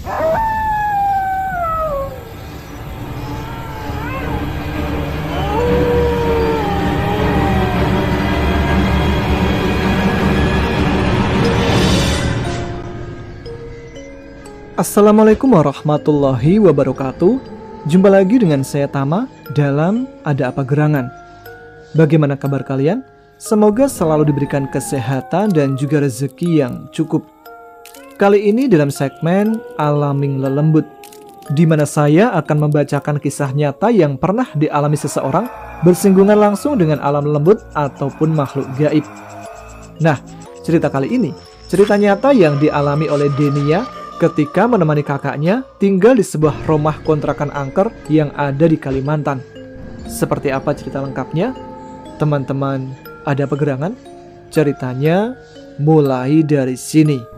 Assalamualaikum warahmatullahi wabarakatuh. Jumpa lagi dengan saya Tama dalam Ada Apa Gerangan. Bagaimana kabar kalian? Semoga selalu diberikan kesehatan dan juga rezeki yang cukup. Kali ini dalam segmen Alaming Lelembut, di mana saya akan membacakan kisah nyata yang pernah dialami seseorang bersinggungan langsung dengan alam lembut ataupun makhluk gaib. Nah, cerita kali ini cerita nyata yang dialami oleh Denia ketika menemani kakaknya tinggal di sebuah rumah kontrakan angker yang ada di Kalimantan. Seperti apa cerita lengkapnya? Teman-teman Ada Apa Gerangan, ceritanya mulai dari sini.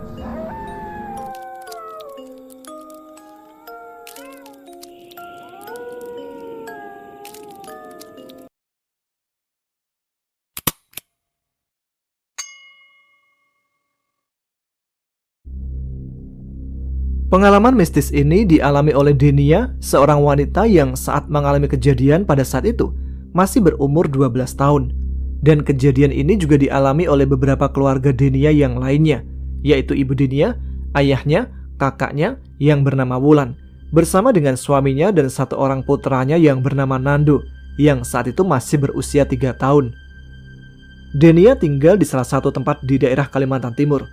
Pengalaman mistis ini dialami oleh Denia, seorang wanita yang saat mengalami kejadian pada saat itu masih berumur 12 tahun. Dan kejadian ini juga dialami oleh beberapa keluarga Denia yang lainnya, yaitu ibu Denia, ayahnya, kakaknya yang bernama Wulan, bersama dengan suaminya dan satu orang putranya yang bernama Nando, yang saat itu masih berusia 3 tahun. Denia tinggal di salah satu tempat di daerah Kalimantan Timur.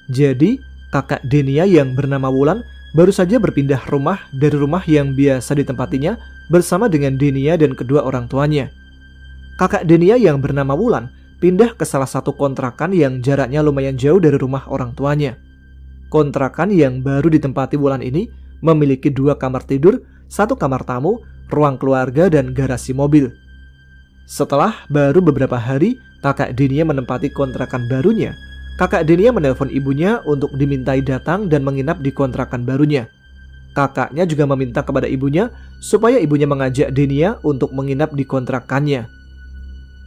Jadi, kakak Denia yang bernama Wulan baru saja berpindah rumah dari rumah yang biasa ditempatinya bersama dengan Denia dan kedua orang tuanya. Kakak Denia yang bernama Wulan pindah ke salah satu kontrakan yang jaraknya lumayan jauh dari rumah orang tuanya. Kontrakan yang baru ditempati Wulan ini memiliki 2 kamar tidur, 1 kamar tamu, ruang keluarga, dan garasi mobil. Setelah baru beberapa hari kakak Denia menempati kontrakan barunya, kakak Denia menelpon ibunya untuk dimintai datang dan menginap di kontrakan barunya. Kakaknya juga meminta kepada ibunya supaya ibunya mengajak Denia untuk menginap di kontrakannya.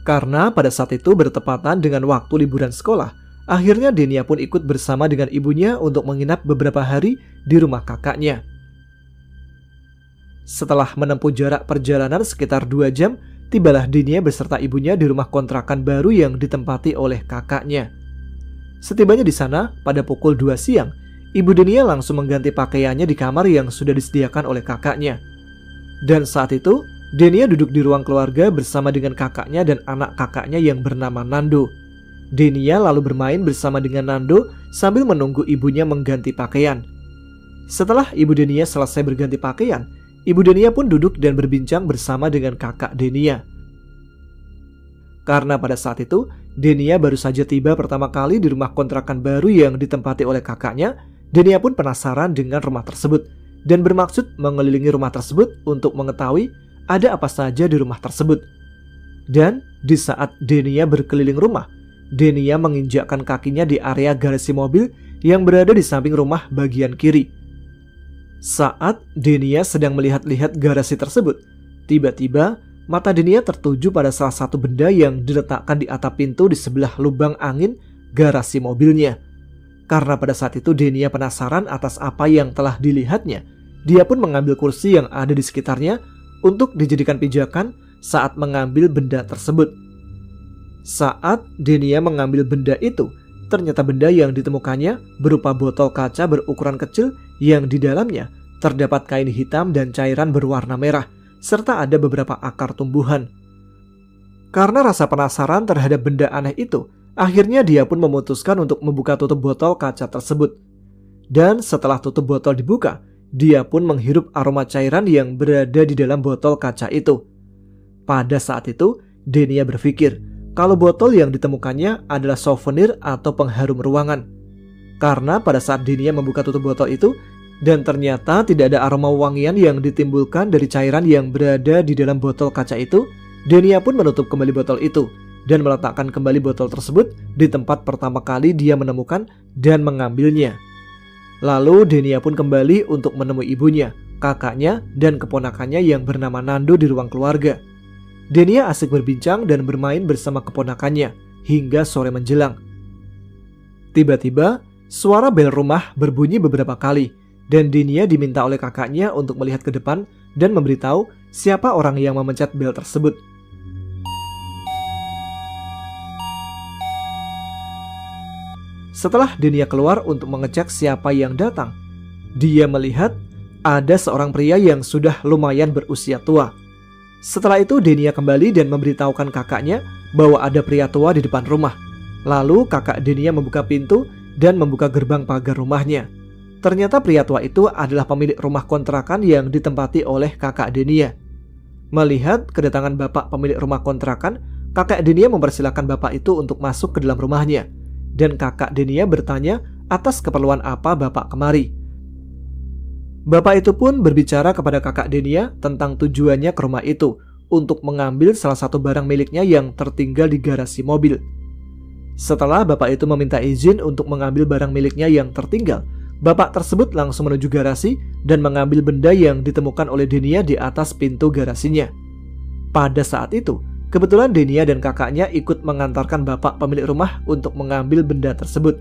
Karena pada saat itu bertepatan dengan waktu liburan sekolah, akhirnya Denia pun ikut bersama dengan ibunya untuk menginap beberapa hari di rumah kakaknya. Setelah menempuh jarak perjalanan sekitar 2 jam, tibalah Denia beserta ibunya di rumah kontrakan baru yang ditempati oleh kakaknya. Setibanya di sana, pada pukul 2 siang, ibu Denia langsung mengganti pakaiannya di kamar yang sudah disediakan oleh kakaknya. Dan saat itu, Denia duduk di ruang keluarga bersama dengan kakaknya dan anak kakaknya yang bernama Nando. Denia lalu bermain bersama dengan Nando sambil menunggu ibunya mengganti pakaian. Setelah ibu Denia selesai berganti pakaian, ibu Denia pun duduk dan berbincang bersama dengan kakak Denia. Karena pada saat itu, Denia baru saja tiba pertama kali di rumah kontrakan baru yang ditempati oleh kakaknya. Denia pun penasaran dengan rumah tersebut dan bermaksud mengelilingi rumah tersebut untuk mengetahui ada apa saja di rumah tersebut. Dan di saat Denia berkeliling rumah, Denia menginjakkan kakinya di area garasi mobil yang berada di samping rumah bagian kiri. Saat Denia sedang melihat-lihat garasi tersebut, tiba-tiba mata Denia tertuju pada salah satu benda yang diletakkan di atap pintu di sebelah lubang angin garasi mobilnya. Karena pada saat itu Denia penasaran atas apa yang telah dilihatnya, dia pun mengambil kursi yang ada di sekitarnya untuk dijadikan pijakan saat mengambil benda tersebut. Saat Denia mengambil benda itu, ternyata benda yang ditemukannya berupa botol kaca berukuran kecil yang di dalamnya terdapat kain hitam dan cairan berwarna merah, serta ada beberapa akar tumbuhan. Karena rasa penasaran terhadap benda aneh itu, akhirnya dia pun memutuskan untuk membuka tutup botol kaca tersebut. Dan setelah tutup botol dibuka, dia pun menghirup aroma cairan yang berada di dalam botol kaca itu. Pada saat itu, Denia berpikir kalau botol yang ditemukannya adalah souvenir atau pengharum ruangan. Karena pada saat Denia membuka tutup botol itu, dan ternyata tidak ada aroma wangian yang ditimbulkan dari cairan yang berada di dalam botol kaca itu, Denia pun menutup kembali botol itu dan meletakkan kembali botol tersebut di tempat pertama kali dia menemukan dan mengambilnya. Lalu Denia pun kembali untuk menemui ibunya, kakaknya, dan keponakannya yang bernama Nando di ruang keluarga. Denia asik berbincang dan bermain bersama keponakannya hingga sore menjelang. Tiba-tiba, suara bel rumah berbunyi beberapa kali. dan Denia diminta oleh kakaknya untuk melihat ke depan dan memberitahu siapa orang yang memencet bel tersebut. Setelah Denia keluar untuk mengecek siapa yang datang, dia melihat ada seorang pria yang sudah lumayan berusia tua. Setelah itu Denia kembali dan memberitahukan kakaknya bahwa ada pria tua di depan rumah. Lalu kakak Denia membuka pintu dan membuka gerbang pagar rumahnya. Ternyata pria tua itu adalah pemilik rumah kontrakan yang ditempati oleh kakak Denia. Melihat kedatangan bapak pemilik rumah kontrakan, kakak Denia mempersilahkan bapak itu untuk masuk ke dalam rumahnya. Dan kakak Denia bertanya atas keperluan apa bapak kemari. Bapak itu pun berbicara kepada kakak Denia tentang tujuannya ke rumah itu untuk mengambil salah satu barang miliknya yang tertinggal di garasi mobil. Setelah bapak itu meminta izin untuk mengambil barang miliknya yang tertinggal, bapak tersebut langsung menuju garasi dan mengambil benda yang ditemukan oleh Denia di atas pintu garasinya. Pada saat itu, kebetulan Denia dan kakaknya ikut mengantarkan bapak pemilik rumah untuk mengambil benda tersebut.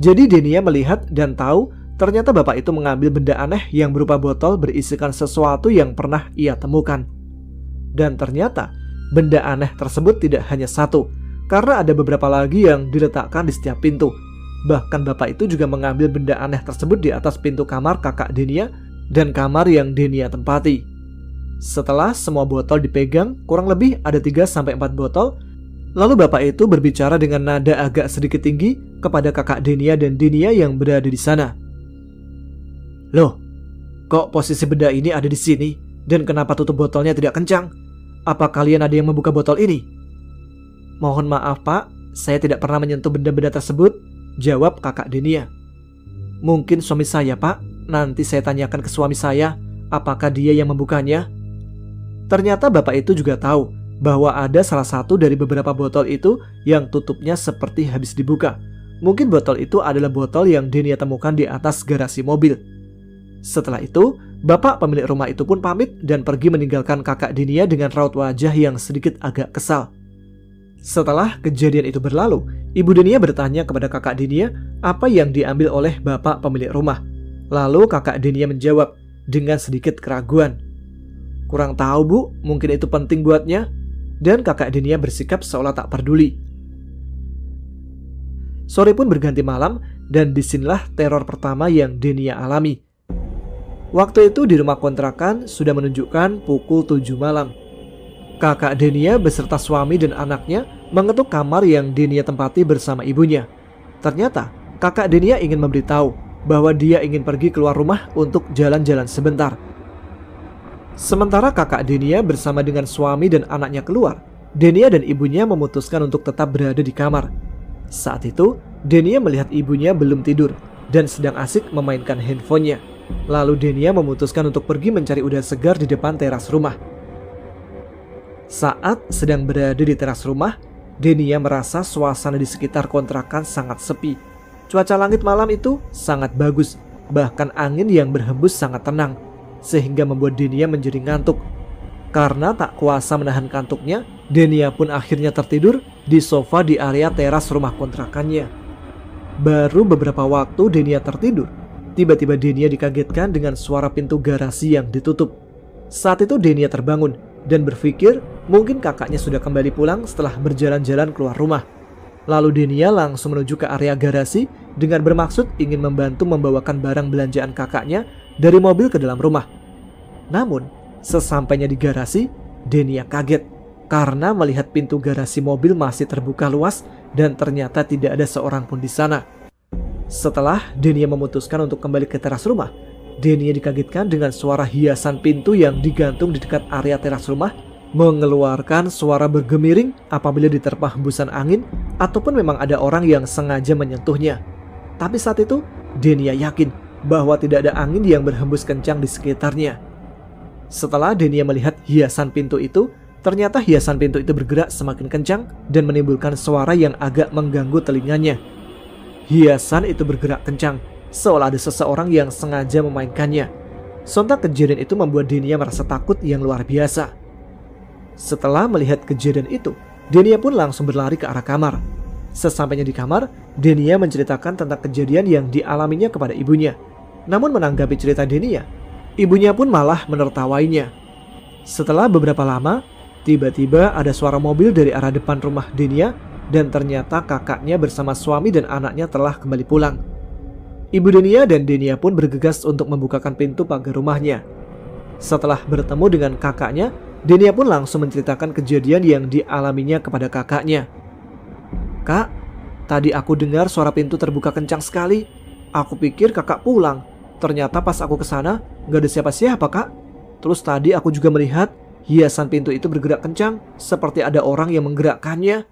Jadi Denia melihat dan tahu ternyata bapak itu mengambil benda aneh yang berupa botol berisikan sesuatu yang pernah ia temukan. Dan ternyata benda aneh tersebut tidak hanya satu, karena ada beberapa lagi yang diletakkan di setiap pintu. Bahkan bapak itu juga mengambil benda aneh tersebut di atas pintu kamar kakak Denia dan kamar yang Denia tempati. Setelah semua botol dipegang, kurang lebih ada 3-4 botol. Lalu bapak itu berbicara dengan nada agak sedikit tinggi kepada kakak Denia dan Denia yang berada di sana. Loh, kok posisi benda ini ada di sini? Dan kenapa tutup botolnya tidak kencang? Apa kalian ada yang membuka botol ini? Mohon maaf pak, saya tidak pernah menyentuh benda-benda tersebut, jawab kakak Denia. Mungkin suami saya pak, nanti saya tanyakan ke suami saya, apakah dia yang membukanya? Ternyata bapak itu juga tahu bahwa ada salah satu dari beberapa botol itu yang tutupnya seperti habis dibuka. Mungkin botol itu adalah botol yang Denia temukan di atas garasi mobil. Setelah itu, bapak pemilik rumah itu pun pamit dan pergi meninggalkan kakak Denia dengan raut wajah yang sedikit agak kesal. Setelah kejadian itu berlalu, ibu Denia bertanya kepada kakak Denia apa yang diambil oleh bapak pemilik rumah. Lalu kakak Denia menjawab dengan sedikit keraguan. Kurang tahu bu, mungkin itu penting buatnya. Dan kakak Denia bersikap seolah tak peduli. Sore pun berganti malam dan disinilah teror pertama yang Denia alami. Waktu itu di rumah kontrakan sudah menunjukkan pukul 7 malam. Kakak Denia beserta suami dan anaknya mengetuk kamar yang Denia tempati bersama ibunya. Ternyata kakak Denia ingin memberitahu bahwa dia ingin pergi keluar rumah untuk jalan-jalan sebentar. Sementara kakak Denia bersama dengan suami dan anaknya keluar, Denia dan ibunya memutuskan untuk tetap berada di kamar. Saat itu, Denia melihat ibunya belum tidur dan sedang asik memainkan handphonenya. Lalu Denia memutuskan untuk pergi mencari udara segar di depan teras rumah. Saat sedang berada di teras rumah, Denia merasa suasana di sekitar kontrakan sangat sepi. Cuaca langit malam itu sangat bagus, bahkan angin yang berhembus sangat tenang, sehingga membuat Denia menjadi ngantuk. Karena tak kuasa menahan kantuknya, Denia pun akhirnya tertidur di sofa di area teras rumah kontrakannya. Baru beberapa waktu Denia tertidur, tiba-tiba Denia dikagetkan dengan suara pintu garasi yang ditutup. Saat itu Denia terbangun dan berpikir mungkin kakaknya sudah kembali pulang setelah berjalan-jalan keluar rumah. Lalu Denia langsung menuju ke area garasi dengan bermaksud ingin membantu membawakan barang belanjaan kakaknya dari mobil ke dalam rumah. Namun, sesampainya di garasi, Denia kaget karena melihat pintu garasi mobil masih terbuka luas dan ternyata tidak ada seorang pun di sana. Setelah Denia memutuskan untuk kembali ke teras rumah, Denia dikagetkan dengan suara hiasan pintu yang digantung di dekat area teras rumah mengeluarkan suara bergemiring apabila diterpa hembusan angin ataupun memang ada orang yang sengaja menyentuhnya. Tapi saat itu, Denia yakin bahwa tidak ada angin yang berhembus kencang di sekitarnya. Setelah Denia melihat hiasan pintu itu, ternyata hiasan pintu itu bergerak semakin kencang dan menimbulkan suara yang agak mengganggu telinganya. Hiasan itu bergerak kencang, seolah ada seseorang yang sengaja memainkannya. Sontak kejadian itu membuat Denia merasa takut yang luar biasa. Setelah melihat kejadian itu, Denia pun langsung berlari ke arah kamar. Sesampainya di kamar, Denia menceritakan tentang kejadian yang dialaminya kepada ibunya. Namun menanggapi cerita Denia, ibunya pun malah menertawainya. Setelah beberapa lama, tiba-tiba ada suara mobil dari arah depan rumah Denia dan ternyata kakaknya bersama suami dan anaknya telah kembali pulang. Ibu Denia dan Denia pun bergegas untuk membukakan pintu pagar rumahnya. Setelah bertemu dengan kakaknya, Denia pun langsung menceritakan kejadian yang dialaminya kepada kakaknya. "Kak, tadi aku dengar suara pintu terbuka kencang sekali. Aku pikir kakak pulang. Ternyata pas aku kesana, gak ada siapa-siapa, Kak. Terus tadi aku juga melihat hiasan pintu itu bergerak kencang, seperti ada orang yang menggerakkannya."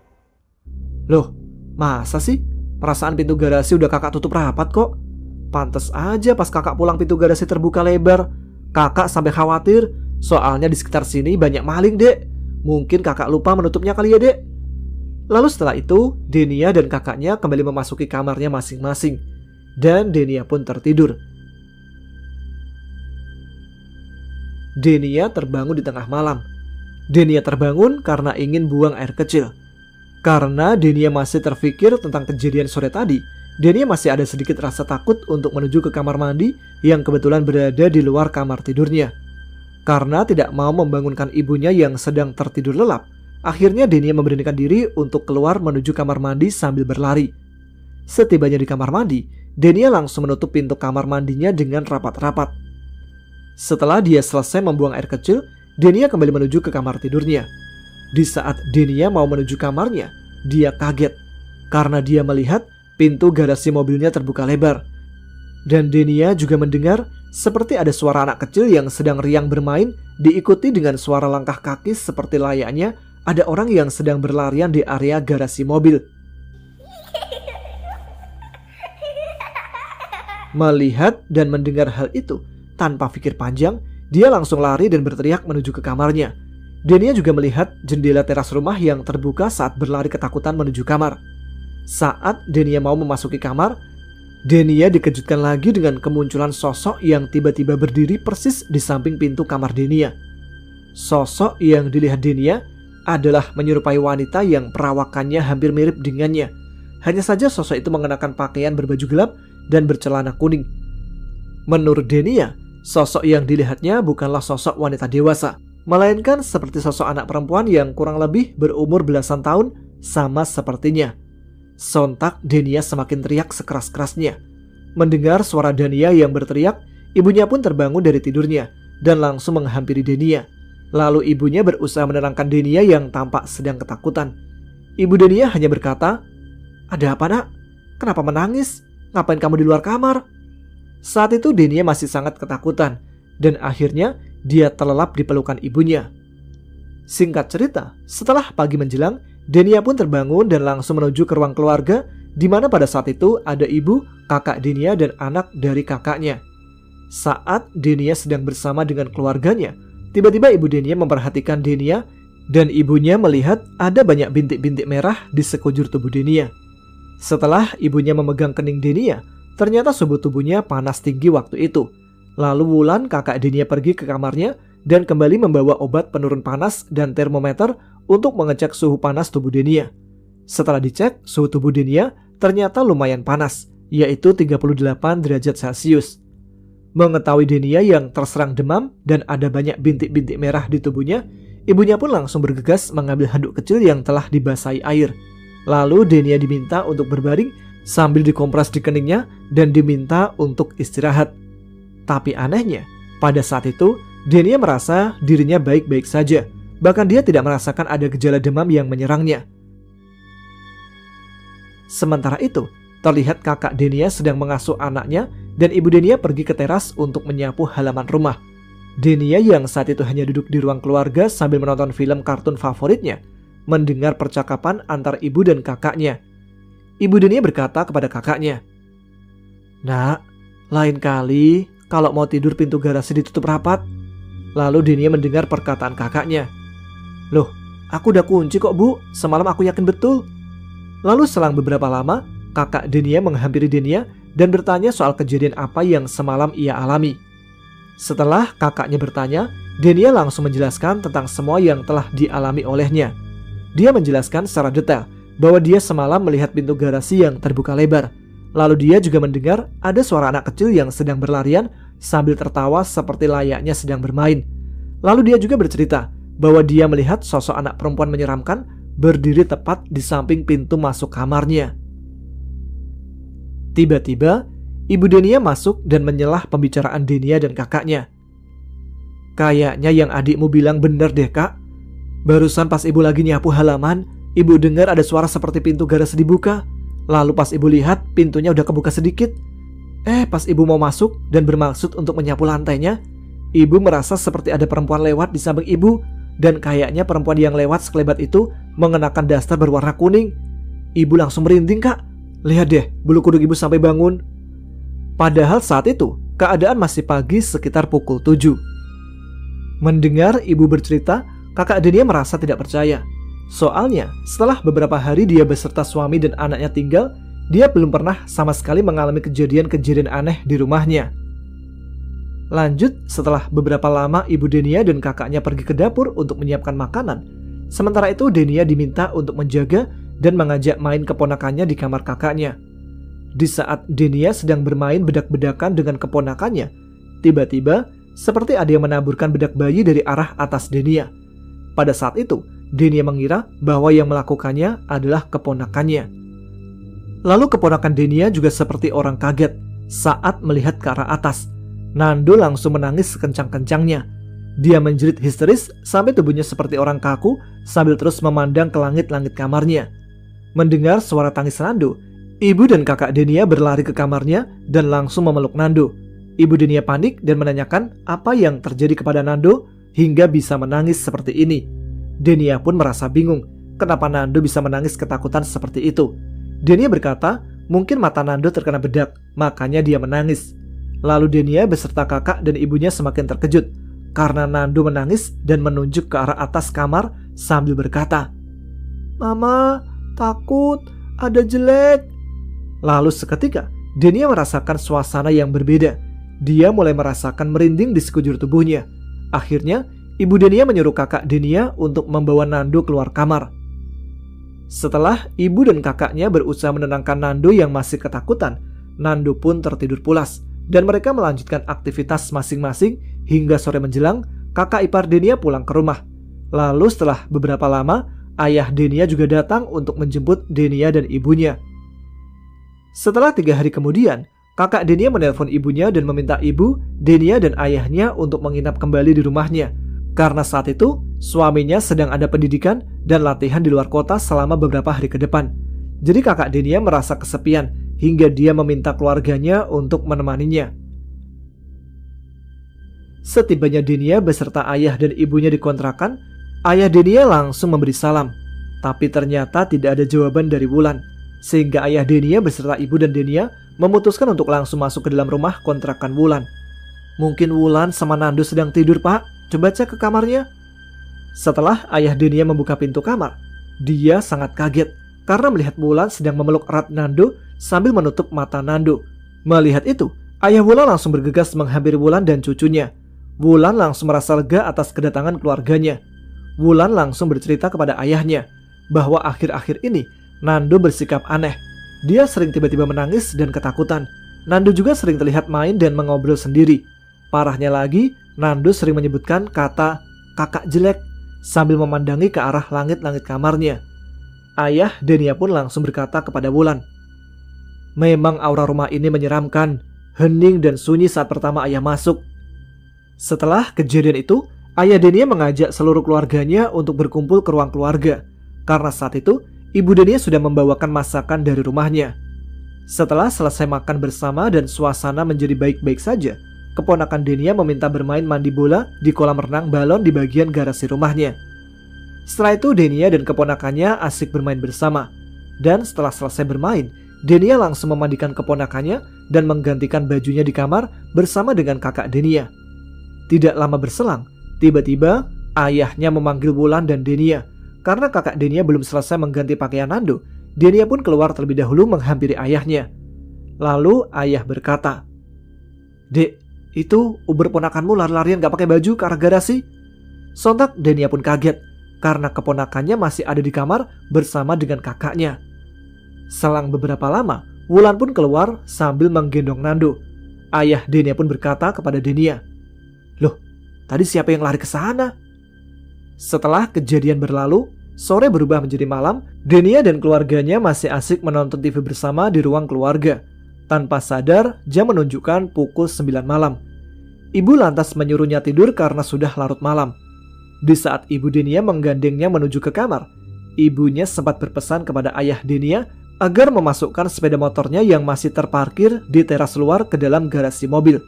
"Loh, masa sih? Perasaan pintu garasi udah kakak tutup rapat kok. Pantes aja pas kakak pulang pintu garasi terbuka lebar. Kakak sampai khawatir, soalnya di sekitar sini banyak maling, Dek. Mungkin kakak lupa menutupnya kali ya, Dek." Lalu setelah itu, Denia dan kakaknya kembali memasuki kamarnya masing-masing. Dan Denia pun tertidur. Denia terbangun di tengah malam. Denia terbangun karena ingin buang air kecil. Karena Denia masih terpikir tentang kejadian sore tadi, Denia masih ada sedikit rasa takut untuk menuju ke kamar mandi yang kebetulan berada di luar kamar tidurnya. Karena tidak mau membangunkan ibunya yang sedang tertidur lelap, akhirnya Denia memberanikan diri untuk keluar menuju kamar mandi sambil berlari. Setibanya di kamar mandi, Denia langsung menutup pintu kamar mandinya dengan rapat-rapat. Setelah dia selesai membuang air kecil, Denia kembali menuju ke kamar tidurnya. Di saat Denia mau menuju kamarnya, dia kaget karena dia melihat pintu garasi mobilnya terbuka lebar. Dan Denia juga mendengar seperti ada suara anak kecil yang sedang riang bermain, diikuti dengan suara langkah kaki seperti layaknya ada orang yang sedang berlarian di area garasi mobil. Melihat dan mendengar hal itu, tanpa pikir panjang, dia langsung lari dan berteriak menuju ke kamarnya. Denia juga melihat jendela teras rumah yang terbuka saat berlari ketakutan menuju kamar. Saat Denia mau memasuki kamar, Denia dikejutkan lagi dengan kemunculan sosok yang tiba-tiba berdiri persis di samping pintu kamar Denia. Sosok yang dilihat Denia adalah menyerupai wanita yang perawakannya hampir mirip dengannya. Hanya saja sosok itu mengenakan pakaian berbaju gelap dan bercelana kuning. Menurut Denia, sosok yang dilihatnya bukanlah sosok wanita dewasa, melainkan seperti sosok anak perempuan yang kurang lebih berumur belasan tahun, sama sepertinya. Sontak Denia semakin teriak sekeras-kerasnya. Mendengar suara Denia yang berteriak, ibunya pun terbangun dari tidurnya dan langsung menghampiri Denia. Lalu ibunya berusaha menenangkan Denia yang tampak sedang ketakutan. Ibu Denia hanya berkata, "Ada apa, Nak? Kenapa menangis? Ngapain kamu di luar kamar?" Saat itu Denia masih sangat ketakutan dan akhirnya dia terlelap di pelukan ibunya. Singkat cerita, setelah pagi menjelang, Denia pun terbangun dan langsung menuju ke ruang keluarga, di mana pada saat itu ada ibu, kakak Denia dan anak dari kakaknya. Saat Denia sedang bersama dengan keluarganya, tiba-tiba ibu Denia memperhatikan Denia dan ibunya melihat ada banyak bintik-bintik merah di sekujur tubuh Denia. Setelah ibunya memegang kening Denia, ternyata suhu tubuhnya panas tinggi waktu itu. Lalu Wulan, kakak Denia, pergi ke kamarnya dan kembali membawa obat penurun panas dan termometer untuk mengecek suhu panas tubuh Denia. Setelah dicek, suhu tubuh Denia ternyata lumayan panas, yaitu 38 derajat Celcius. Mengetahui Denia yang terserang demam dan ada banyak bintik-bintik merah di tubuhnya, ibunya pun langsung bergegas mengambil handuk kecil yang telah dibasahi air. Lalu Denia diminta untuk berbaring sambil dikompres di keningnya dan diminta untuk istirahat. Tapi anehnya, pada saat itu Denia merasa dirinya baik-baik saja. Bahkan dia tidak merasakan ada gejala demam yang menyerangnya. Sementara itu, terlihat kakak Denia sedang mengasuh anaknya dan ibu Denia pergi ke teras untuk menyapu halaman rumah. Denia yang saat itu hanya duduk di ruang keluarga sambil menonton film kartun favoritnya, mendengar percakapan antar ibu dan kakaknya. Ibu Denia berkata kepada kakaknya, "Nak, lain kali kalau mau tidur pintu garasi ditutup rapat." Lalu Denia mendengar perkataan kakaknya, "Loh, aku udah kunci kok, Bu. Semalam aku yakin betul." Lalu selang beberapa lama, kakak Denia menghampiri Denia dan bertanya soal kejadian apa yang semalam ia alami. Setelah kakaknya bertanya, Denia langsung menjelaskan tentang semua yang telah dialami olehnya. Dia menjelaskan secara detail bahwa dia semalam melihat pintu garasi yang terbuka lebar. Lalu dia juga mendengar ada suara anak kecil yang sedang berlarian sambil tertawa seperti layaknya sedang bermain. Lalu dia juga bercerita bahwa dia melihat sosok anak perempuan menyeramkan berdiri tepat di samping pintu masuk kamarnya. Tiba-tiba, Ibu Denia masuk dan menyelah pembicaraan Denia dan kakaknya. "Kayaknya yang adikmu bilang benar deh, Kak. Barusan pas ibu lagi nyapu halaman, ibu dengar ada suara seperti pintu garasi dibuka. Lalu pas ibu lihat, pintunya udah kebuka sedikit. Pas ibu mau masuk dan bermaksud untuk menyapu lantainya, ibu merasa seperti ada perempuan lewat di samping ibu. Dan kayaknya perempuan yang lewat sekelebat itu mengenakan daster berwarna kuning. Ibu langsung merinding, Kak. Lihat deh, bulu kuduk ibu sampai bangun." Padahal saat itu, keadaan masih pagi sekitar pukul 7. Mendengar ibu bercerita, kakak Denia merasa tidak percaya. Soalnya, setelah beberapa hari dia beserta suami dan anaknya tinggal, dia belum pernah sama sekali mengalami kejadian-kejadian aneh di rumahnya. Lanjut, setelah beberapa lama Ibu Denia dan kakaknya pergi ke dapur untuk menyiapkan makanan. Sementara itu Denia diminta untuk menjaga dan mengajak main keponakannya di kamar kakaknya. Di saat Denia sedang bermain bedak-bedakan dengan keponakannya, tiba-tiba seperti ada yang menaburkan bedak bayi dari arah atas Denia. Pada saat itu, Denia mengira bahwa yang melakukannya adalah keponakannya. Lalu keponakan Denia juga seperti orang kaget saat melihat ke arah atas. Nando langsung menangis sekencang-kencangnya. Dia menjerit histeris sampai tubuhnya seperti orang kaku sambil terus memandang ke langit-langit kamarnya. Mendengar suara tangis Nando, ibu dan kakak Denia berlari ke kamarnya dan langsung memeluk Nando. Ibu Denia panik dan menanyakan apa yang terjadi kepada Nando hingga bisa menangis seperti ini. Denia pun merasa bingung kenapa Nando bisa menangis ketakutan seperti itu. Denia berkata mungkin mata Nando terkena bedak, makanya dia menangis. Lalu Denia beserta kakak dan ibunya semakin terkejut karena Nando menangis dan menunjuk ke arah atas kamar sambil berkata, "Mama, takut, ada jelek." Lalu seketika Denia merasakan suasana yang berbeda. Dia mulai merasakan merinding di sekujur tubuhnya. Akhirnya Ibu Denia menyuruh kakak Denia untuk membawa Nando keluar kamar. Setelah ibu dan kakaknya berusaha menenangkan Nando yang masih ketakutan, Nando pun tertidur pulas dan mereka melanjutkan aktivitas masing-masing hingga sore menjelang. Kakak ipar Denia pulang ke rumah. Lalu setelah beberapa lama, ayah Denia juga datang untuk menjemput Denia dan ibunya. Setelah 3 hari kemudian, kakak Denia menelpon ibunya dan meminta ibu, Denia dan ayahnya untuk menginap kembali di rumahnya. Karena saat itu, suaminya sedang ada pendidikan dan latihan di luar kota selama beberapa hari ke depan. Jadi kakak Denia merasa kesepian hingga dia meminta keluarganya untuk menemaninya. Setibanya Denia beserta ayah dan ibunya di kontrakan, ayah Denia langsung memberi salam. Tapi ternyata tidak ada jawaban dari Wulan. Sehingga ayah Denia beserta ibu dan Denia memutuskan untuk langsung masuk ke dalam rumah kontrakan Wulan. "Mungkin Wulan sama Nando sedang tidur, Pak. Coba cek ke kamarnya." Setelah ayah Denia membuka pintu kamar, dia sangat kaget karena melihat Wulan sedang memeluk erat Nando sambil menutup mata Nando. Melihat itu, ayah Wulan langsung bergegas menghampiri Wulan dan cucunya. Wulan langsung merasa lega atas kedatangan keluarganya. Wulan langsung bercerita kepada ayahnya bahwa akhir-akhir ini Nando bersikap aneh. Dia sering tiba-tiba menangis dan ketakutan. Nando juga sering terlihat main dan mengobrol sendiri. Parahnya lagi, Nando sering menyebutkan kata "kakak jelek" sambil memandangi ke arah langit-langit kamarnya. Ayah Denia pun langsung berkata kepada Wulan, "Memang aura rumah ini menyeramkan, hening dan sunyi saat pertama ayah masuk." Setelah kejadian itu, ayah Denia mengajak seluruh keluarganya untuk berkumpul ke ruang keluarga. Karena saat itu, ibu Denia sudah membawakan masakan dari rumahnya. Setelah selesai makan bersama dan suasana menjadi baik-baik saja, keponakan Denia meminta bermain mandi bola di kolam renang balon di bagian garasi rumahnya. Setelah itu Denia dan keponakannya asik bermain bersama. Dan setelah selesai bermain, Denia langsung memandikan keponakannya dan menggantikan bajunya di kamar bersama dengan kakak Denia. Tidak lama berselang, tiba-tiba ayahnya memanggil Wulan dan Denia. Karena kakak Denia belum selesai mengganti pakaian Nando, Denia pun keluar terlebih dahulu menghampiri ayahnya. Lalu ayah berkata, "Dek, itu Uber ponakanmu lari-larian gak pakai baju ke arah garasi?" Sontak Denia pun kaget karena keponakannya masih ada di kamar bersama dengan kakaknya. Selang beberapa lama, Wulan pun keluar sambil menggendong Nando. Ayah Denia pun berkata kepada Denia, "Loh, tadi siapa yang lari ke sana?" Setelah kejadian berlalu, sore berubah menjadi malam. Denia dan keluarganya masih asik menonton TV bersama di ruang keluarga. Tanpa sadar, jam menunjukkan pukul 9 malam. Ibu lantas menyuruhnya tidur karena sudah larut malam. Di saat ibu Denia menggandengnya menuju ke kamar, ibunya sempat berpesan kepada ayah Denia agar memasukkan sepeda motornya yang masih terparkir di teras luar ke dalam garasi mobil.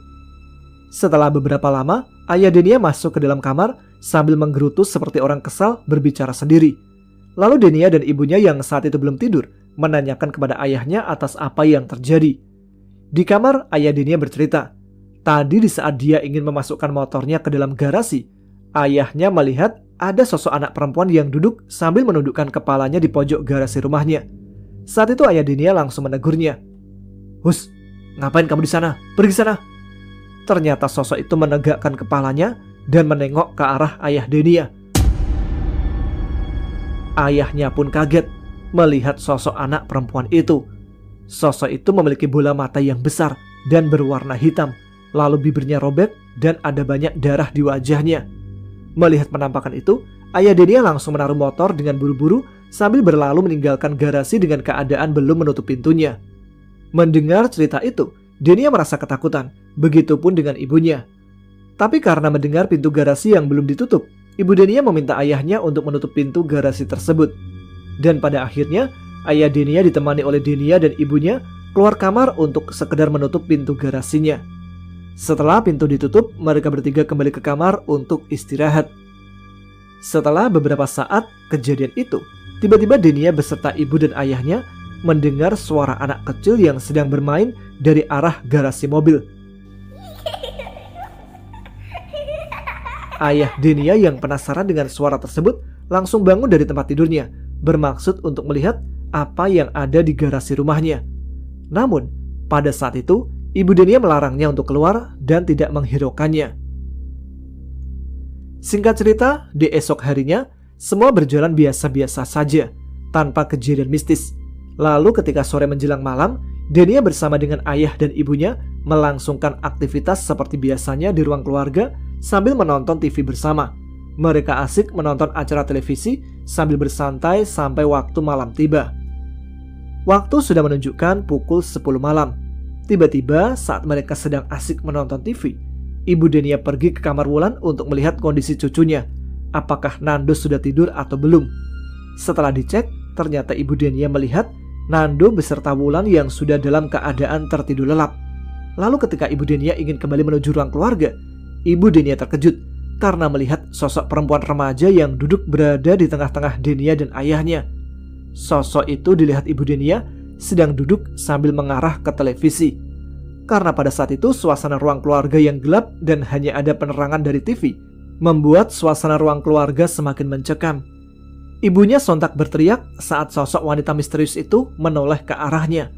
Setelah beberapa lama, ayah Denia masuk ke dalam kamar sambil menggerutu seperti orang kesal berbicara sendiri. Lalu Denia dan ibunya yang saat itu belum tidur menanyakan kepada ayahnya atas apa yang terjadi. Di kamar, ayah Denia bercerita, tadi di saat dia ingin memasukkan motornya ke dalam garasi, ayahnya melihat ada sosok anak perempuan yang duduk sambil menundukkan kepalanya di pojok garasi rumahnya. Saat itu ayah Denia langsung menegurnya. "Hus, ngapain kamu di sana? Pergi sana." Ternyata sosok itu menegakkan kepalanya dan menengok ke arah ayah Denia. Ayahnya pun kaget melihat sosok anak perempuan itu. Sosok itu memiliki bola mata yang besar dan berwarna hitam, lalu bibirnya robek dan ada banyak darah di wajahnya. Melihat penampakan itu, ayah Denia langsung menaruh motor dengan buru-buru sambil berlalu meninggalkan garasi dengan keadaan belum menutup pintunya. Mendengar cerita itu, Denia merasa ketakutan, begitupun dengan ibunya. Tapi karena mendengar pintu garasi yang belum ditutup, ibu Denia meminta ayahnya untuk menutup pintu garasi tersebut. Dan pada akhirnya, ayah Denia ditemani oleh Denia dan ibunya keluar kamar untuk sekedar menutup pintu garasinya. Setelah pintu ditutup, mereka bertiga kembali ke kamar untuk istirahat. Setelah beberapa saat kejadian itu, tiba-tiba Denia beserta ibu dan ayahnya mendengar suara anak kecil yang sedang bermain dari arah garasi mobil. Ayah Denia yang penasaran dengan suara tersebut langsung bangun dari tempat tidurnya, bermaksud untuk melihat apa yang ada di garasi rumahnya. Namun, pada saat itu, ibu Denia melarangnya untuk keluar dan tidak menghiraukannya. Singkat cerita, di esok harinya, semua berjalan biasa-biasa saja, tanpa kejadian mistis. Lalu ketika sore menjelang malam, Denia bersama dengan ayah dan ibunya melangsungkan aktivitas seperti biasanya di ruang keluarga sambil menonton TV bersama. Mereka asik menonton acara televisi sambil bersantai sampai waktu malam tiba. Waktu sudah menunjukkan pukul 10 malam. Tiba-tiba saat mereka sedang asik menonton TV, ibu Denia pergi ke kamar Wulan untuk melihat kondisi cucunya. Apakah Nando sudah tidur atau belum? Setelah dicek, ternyata ibu Denia melihat Nando beserta Wulan yang sudah dalam keadaan tertidur lelap. Lalu ketika ibu Denia ingin kembali menuju ruang keluarga, ibu Denia terkejut karena melihat sosok perempuan remaja yang duduk berada di tengah-tengah Denia dan ayahnya. Sosok itu dilihat ibu Denia sedang duduk sambil mengarah ke televisi. Karena pada saat itu suasana ruang keluarga yang gelap dan hanya ada penerangan dari TV, membuat suasana ruang keluarga semakin mencekam. Ibunya sontak berteriak saat sosok wanita misterius itu menoleh ke arahnya.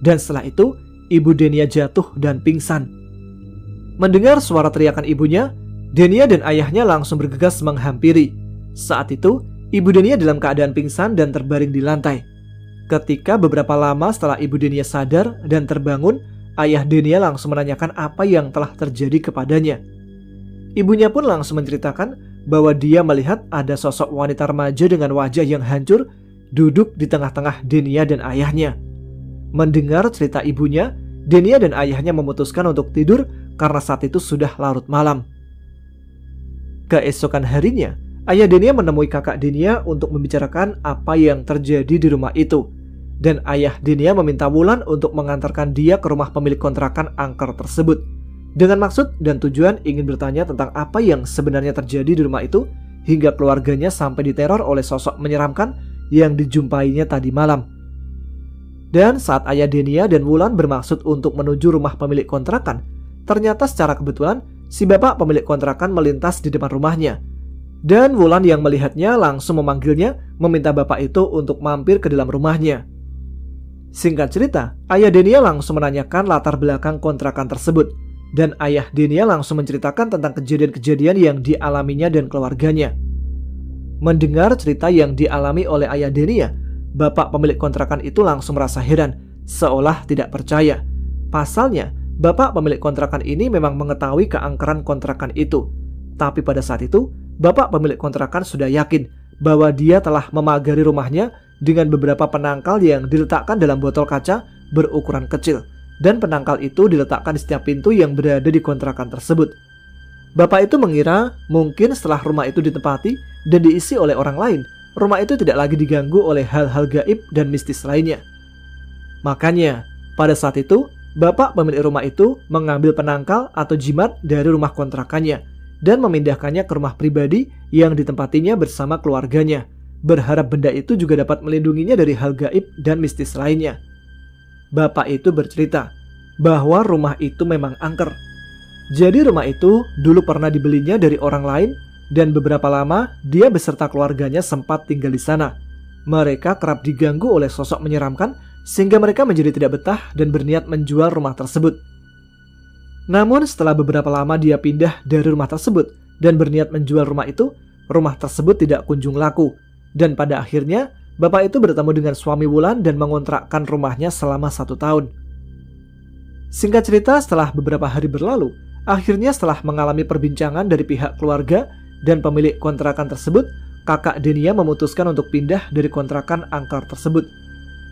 Dan setelah itu, ibu Denia jatuh dan pingsan. Mendengar suara teriakan ibunya, Denia dan ayahnya langsung bergegas menghampiri. Saat itu, ibu Denia dalam keadaan pingsan dan terbaring di lantai. Ketika beberapa lama setelah ibu Denia sadar dan terbangun, ayah Denia langsung menanyakan apa yang telah terjadi kepadanya. Ibunya pun langsung menceritakan bahwa dia melihat ada sosok wanita remaja dengan wajah yang hancur duduk di tengah-tengah Denia dan ayahnya. Mendengar cerita ibunya, Denia dan ayahnya memutuskan untuk tidur karena saat itu sudah larut malam. Keesokan harinya, ayah Denia menemui kakak Denia untuk membicarakan apa yang terjadi di rumah itu. Dan ayah Denia meminta Wulan untuk mengantarkan dia ke rumah pemilik kontrakan angker tersebut, dengan maksud dan tujuan ingin bertanya tentang apa yang sebenarnya terjadi di rumah itu, hingga keluarganya sampai diteror oleh sosok menyeramkan yang dijumpainya tadi malam. Dan saat ayah Denia dan Wulan bermaksud untuk menuju rumah pemilik kontrakan, ternyata secara kebetulan si bapak pemilik kontrakan melintas di depan rumahnya. Dan Wulan yang melihatnya langsung memanggilnya, meminta bapak itu untuk mampir ke dalam rumahnya. Singkat cerita, ayah Denia langsung menanyakan latar belakang kontrakan tersebut. Dan ayah Denia langsung menceritakan tentang kejadian-kejadian yang dialaminya dan keluarganya. Mendengar cerita yang dialami oleh ayah Denia, bapak pemilik kontrakan itu langsung merasa heran seolah tidak percaya. Pasalnya, bapak pemilik kontrakan ini memang mengetahui keangkeran kontrakan itu. Tapi pada saat itu, bapak pemilik kontrakan sudah yakin bahwa dia telah memagari rumahnya dengan beberapa penangkal yang diletakkan dalam botol kaca berukuran kecil. Dan penangkal itu diletakkan di setiap pintu yang berada di kontrakan tersebut. Bapak itu mengira mungkin setelah rumah itu ditempati dan diisi oleh orang lain, rumah itu tidak lagi diganggu oleh hal-hal gaib dan mistis lainnya. Makanya, pada saat itu, bapak pemilik rumah itu mengambil penangkal atau jimat dari rumah kontrakannya dan memindahkannya ke rumah pribadi yang ditempatinya bersama keluarganya, berharap benda itu juga dapat melindunginya dari hal gaib dan mistis lainnya. Bapak itu bercerita bahwa rumah itu memang angker. Jadi rumah itu dulu pernah dibelinya dari orang lain dan beberapa lama dia beserta keluarganya sempat tinggal di sana. Mereka kerap diganggu oleh sosok menyeramkan sehingga mereka menjadi tidak betah dan berniat menjual rumah tersebut. Namun setelah beberapa lama dia pindah dari rumah tersebut dan berniat menjual rumah tersebut tidak kunjung laku. Dan pada akhirnya bapak itu bertemu dengan suami Wulan dan mengontrakkan rumahnya selama 1 tahun. Singkat cerita, setelah beberapa hari berlalu, akhirnya setelah mengalami perbincangan dari pihak keluarga dan pemilik kontrakan tersebut, kakak Denia memutuskan untuk pindah dari kontrakan angker tersebut.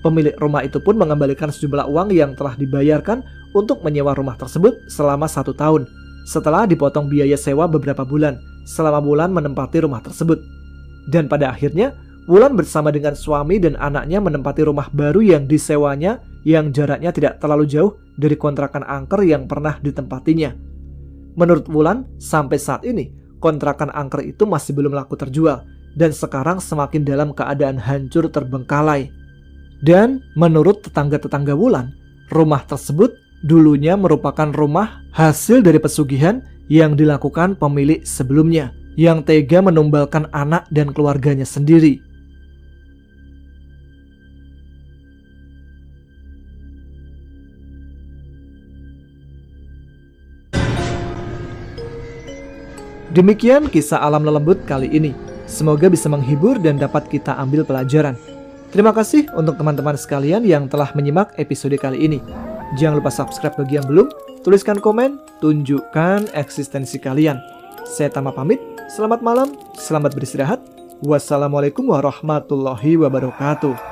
Pemilik rumah itu pun mengembalikan sejumlah uang yang telah dibayarkan untuk menyewa rumah tersebut selama 1 tahun, setelah dipotong biaya sewa beberapa bulan selama Wulan menempati rumah tersebut. Dan pada akhirnya, Wulan bersama dengan suami dan anaknya menempati rumah baru yang disewanya yang jaraknya tidak terlalu jauh dari kontrakan angker yang pernah ditempatinya. Menurut Wulan, sampai saat ini, kontrakan angker itu masih belum laku terjual dan sekarang semakin dalam keadaan hancur terbengkalai. Dan menurut tetangga-tetangga Wulan, rumah tersebut dulunya merupakan rumah hasil dari pesugihan yang dilakukan pemilik sebelumnya yang tega menumbalkan anak dan keluarganya sendiri. Demikian kisah alam lelembut kali ini. Semoga bisa menghibur dan dapat kita ambil pelajaran. Terima kasih untuk teman-teman sekalian yang telah menyimak episode kali ini. Jangan lupa subscribe bagi yang belum, tuliskan komen, tunjukkan eksistensi kalian. Saya Tama pamit, selamat malam, selamat beristirahat. Wassalamualaikum warahmatullahi wabarakatuh.